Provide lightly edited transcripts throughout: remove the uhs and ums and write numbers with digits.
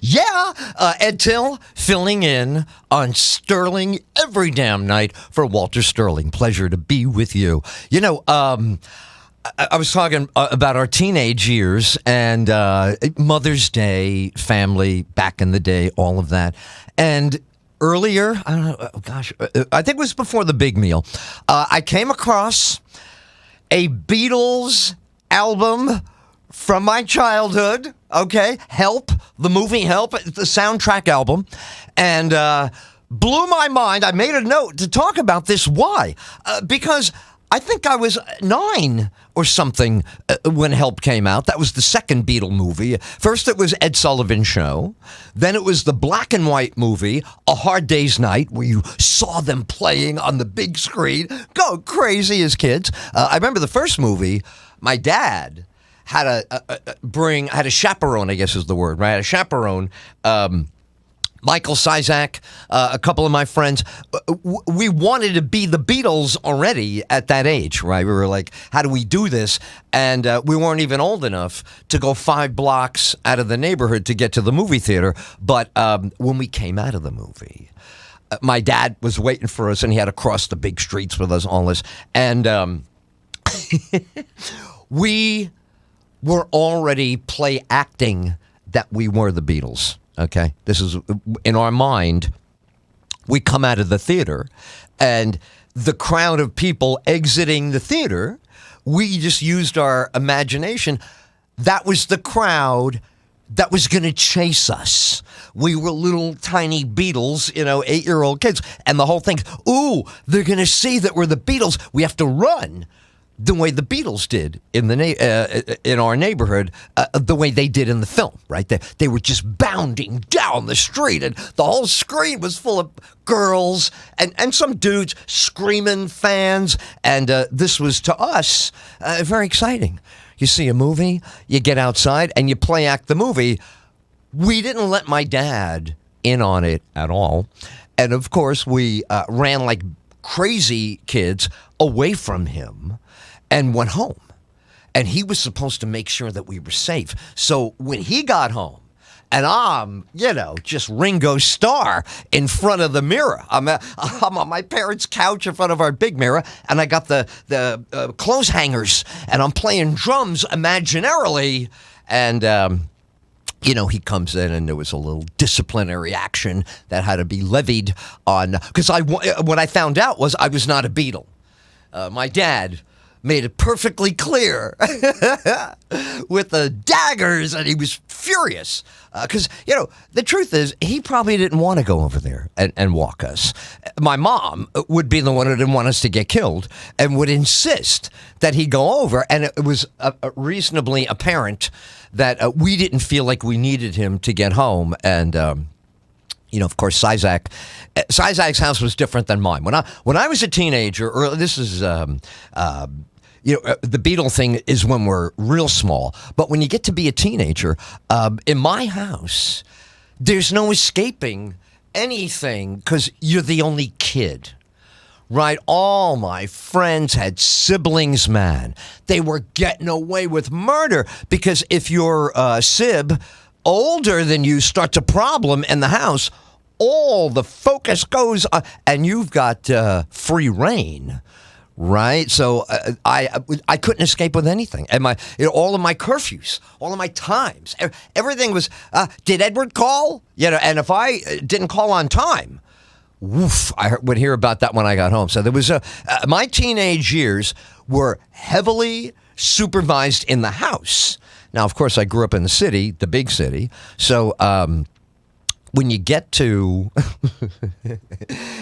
Yeah, Ed Tyll filling in on Sterling every damn night for Walter Sterling. Pleasure to be with you. I was talking about our teenage years and Mother's Day, family, back in the day, all of that. And earlier, I don't know, I think it was before the big meal, I came across a Beatles album from my childhood, okay? Help, the movie Help, the soundtrack album, and blew my mind. I made a note to talk about this. Why? Because I think I was 9 or something when Help came out. That was the second Beatle movie. First it was Ed Sullivan Show. Then it was the black and white movie, A Hard Day's Night, where you saw them playing on the big screen, go crazy as kids. I remember the first movie, my dad had a chaperone, I guess is the word, right? A chaperone, Michael Sizak, a couple of my friends. We wanted to be the Beatles already at that age, right? We were like, how do we do this? And we weren't even old enough to go 5 blocks out of the neighborhood to get to the movie theater. But when we came out of the movie, my dad was waiting for us, and he had to cross the big streets with us, all this. And we were already play acting that we were the Beatles. Okay, this is in our mind. We come out of the theater, and the crowd of people exiting the theater, we just used our imagination. That was the crowd that was going to chase us. We were little tiny Beatles, 8-year-old kids, and the whole thing. Ooh, they're going to see that we're the Beatles. We have to run the way the Beatles did in our neighborhood, the way they did in the film, right? They were just bounding down the street, and the whole screen was full of girls and some dudes screaming, fans, and this was, to us, very exciting. You see a movie, you get outside, and you play act the movie. We didn't let my dad in on it at all, and of course, we ran like crazy kids away from him and went home. And he was supposed to make sure that we were safe. So when he got home, and I'm, just Ringo Starr in front of the mirror. I'm on my parents' couch in front of our big mirror, and I got the clothes hangers, and I'm playing drums imaginarily. And, he comes in, and there was a little disciplinary action that had to be levied on. Because what I found out was I was not a Beatle. My dad made it perfectly clear with the daggers, and he was furious. Because, the truth is, he probably didn't want to go over there and walk us. My mom would be the one who didn't want us to get killed and would insist that he go over. And it was reasonably apparent that we didn't feel like we needed him to get home. And, of course, Sizak's house was different than mine. When I was a teenager, this is, the Beatle thing is when we're real small. But when you get to be a teenager, in my house, there's no escaping anything because you're the only kid. Right? All my friends had siblings, man. They were getting away with murder because if your sib older than you starts a problem in the house, all the focus goes on, and you've got free reign, right? So I couldn't escape with anything, and all of my curfews, all of my times, everything was. Did Edward call? And if I didn't call on time, woof, I would hear about that when I got home. So there was my teenage years were heavily supervised in the house. Now, of course, I grew up in the city, the big city. So when you get to,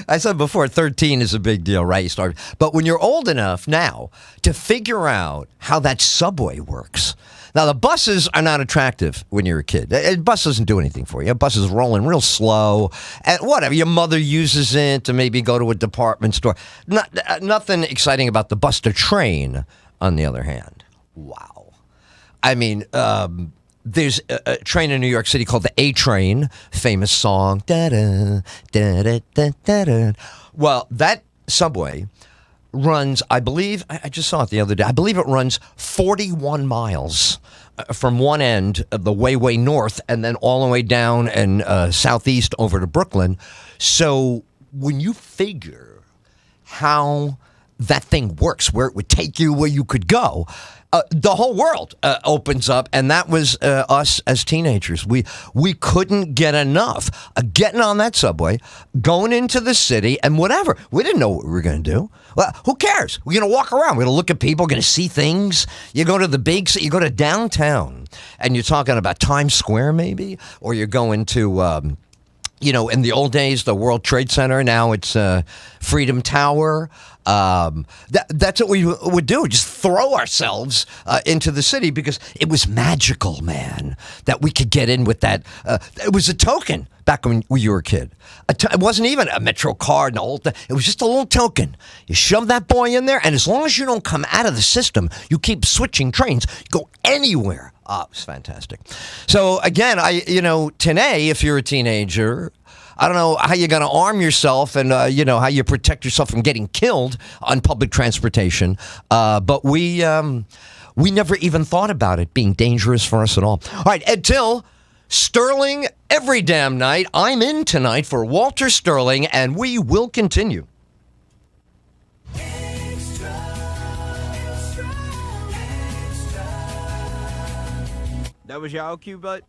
I said before, 13 is a big deal, right? But when you're old enough now to figure out how that subway works. Now, the buses are not attractive when you're a kid. A bus doesn't do anything for you. A bus is rolling real slow. And whatever, your mother uses it to maybe go to a department store. Nothing exciting about the bus. To train, on the other hand. Wow. I mean, there's a train in New York City called the A Train, famous song. Da-da, da-da, da-da. Well, that subway runs, I believe, I just saw it the other day, I believe it runs 41 miles from one end of the way north and then all the way down and southeast over to Brooklyn. So when you figure how that thing works, where it would take you, where you could go, the whole world opens up, and that was us as teenagers. We couldn't get enough getting on that subway, going into the city, and whatever. We didn't know what we were going to do. Well, who cares? We're going to walk around. We're going to look at people. We're going to see things. You go to the big city. You go to downtown, and you're talking about Times Square, maybe, or you're going to. In the old days, the World Trade Center. Now it's Freedom Tower. That's what we would do. Just throw ourselves into the city because it was magical, man, that we could get in with that. It was a token back when you were a kid. It wasn't even a Metro card and the whole thing. It was just a little token. You shove that boy in there, and as long as you don't come out of the system, you keep switching trains. You go anywhere. Oh, it was fantastic. So again, today, if you're a teenager, I don't know how you're going to arm yourself and, how you protect yourself from getting killed on public transportation. But we never even thought about it being dangerous for us at all. All right, Ed Tyll, Sterling every damn night. I'm in tonight for Walter Sterling, and we will continue. That was your cue, bud?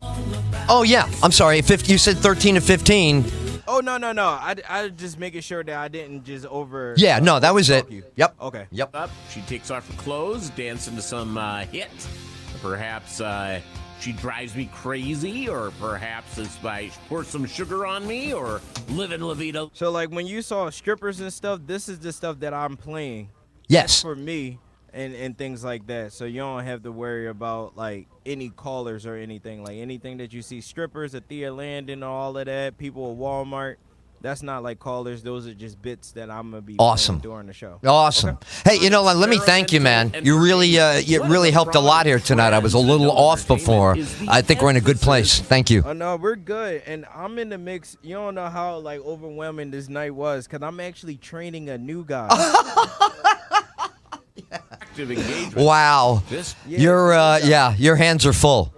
Oh, yeah. I'm sorry. You said 13 to 15. Oh, no. I just making sure that I didn't just over... Yeah, no, that was it. You. Yep. Okay. Yep. Up, she takes off her clothes, dancing to some hit. Perhaps she drives me crazy, or perhaps it's by pour some sugar on me, or living La Vida. So, like, when you saw strippers and stuff, this is the stuff that I'm playing. Yes. For me. And things like that, so you don't have to worry about like any callers or anything. Like anything that you see, strippers at Thea Landing, all of that, people at Walmart, that's not like callers. Those are just bits that I'm gonna be awesome playing during the show. Awesome. Okay. Hey, let me thank you, man. You really helped a lot here tonight. I was a little off before. I think we're in a good place. Thank you. Oh no, we're good, and I'm in the mix. You don't know how like overwhelming this night was, because I'm actually training a new guy. Wow. Your hands are full.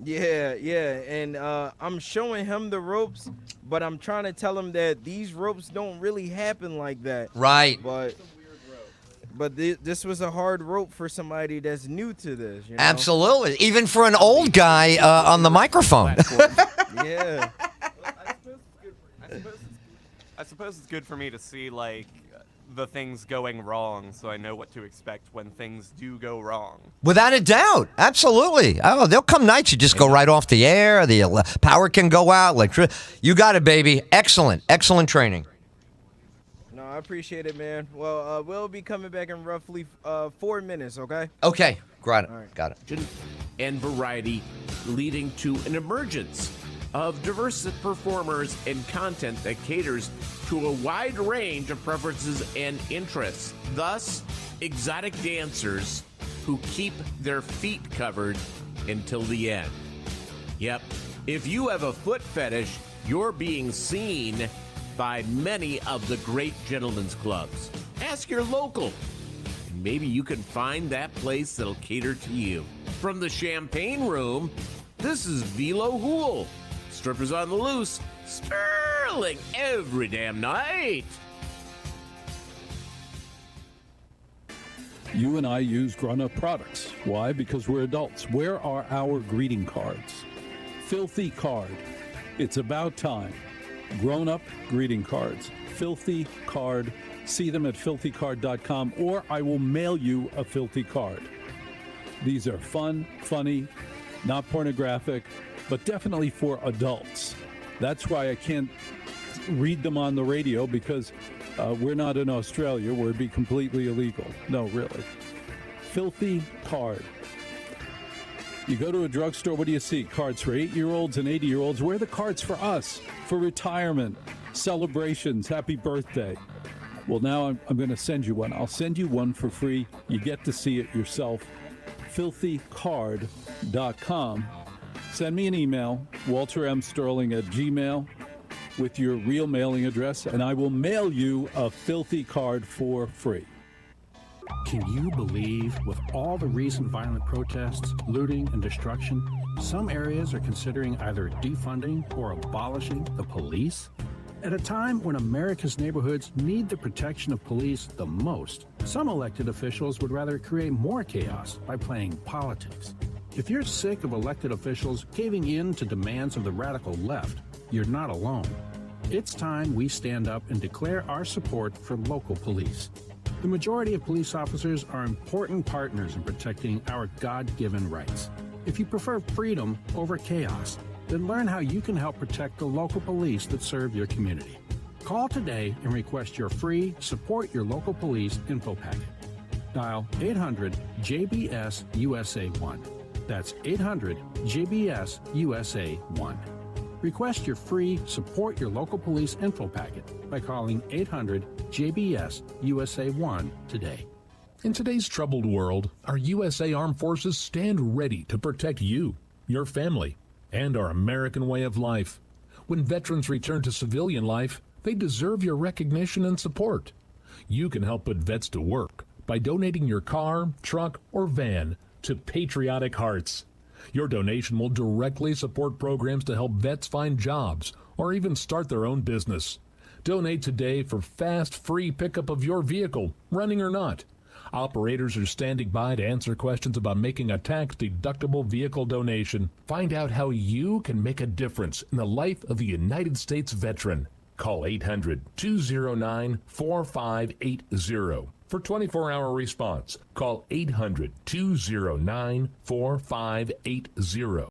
Yeah, and I'm showing him the ropes, but I'm trying to tell him that these ropes don't really happen like that. Right. But this was a hard rope for somebody that's new to this. Absolutely. Even for an old guy on the microphone. Yeah. I suppose it's good for me to see, like, the things going wrong, so I know what to expect when things do go wrong. Without a doubt. Absolutely. Oh, there'll come nights you just go right off the air. The power can go out. You got it, baby. Excellent training. No, I appreciate it, man. Well, we'll be coming back in roughly 4 minutes, okay? Okay. Got it. Right. Got it. And variety, leading to an emergence of diverse performers and content that caters to a wide range of preferences and interests. Thus, exotic dancers who keep their feet covered until the end. Yep, if you have a foot fetish, you're being seen by many of the great gentlemen's clubs. Ask your local. Maybe you can find that place that'll cater to you. From the Champagne Room, this is Velo Hool. Strippers on the loose, Sterling every damn night. You and I use grown-up products. Why? Because we're adults. Where are our greeting cards? Filthy card. It's about time. Grown-up greeting cards. Filthy card. See them at filthycard.com, or I will mail you a filthy card. These are fun, funny, not pornographic, but definitely for adults. That's why I can't read them on the radio, because we're not in Australia where it'd be completely illegal. No, really. Filthy card. You go to a drugstore, what do you see? Cards for 8-year-olds and 80-year-olds. Where are the cards for us? For retirement, celebrations, happy birthday. Well, now I'm going to send you one. I'll send you one for free. You get to see it yourself. filthycard.com. Send me an email, waltermsterling@gmail, with your real mailing address, and I will mail you a filthy card for free. Can you believe, with all the recent violent protests, looting, and destruction, some areas are considering either defunding or abolishing the police? At a time when America's neighborhoods need the protection of police the most, some elected officials would rather create more chaos by playing politics. If you're sick of elected officials caving in to demands of the radical left, you're not alone. It's time we stand up and declare our support for local police. The majority of police officers are important partners in protecting our God-given rights. If you prefer freedom over chaos, then learn how you can help protect the local police that serve your community. Call today and request your free Support Your Local Police info packet. Dial 800-JBS-USA1. That's 800-JBS-USA1. Request your free Support Your Local Police info packet by calling 800-JBS-USA1 today. In today's troubled world, our USA Armed Forces stand ready to protect you, your family, and our American way of life. When veterans return to civilian life, they deserve your recognition and support. You can help put vets to work by donating your car, truck, or van to Patriotic Hearts. Your donation will directly support programs to help vets find jobs or even start their own business. Donate today for fast, free pickup of your vehicle, running or not. Operators are standing by to answer questions about making a tax-deductible vehicle donation. Find out how you can make a difference in the life of a United States veteran. Call 800-209-4580 for 24-hour response. Call 800-209-4580.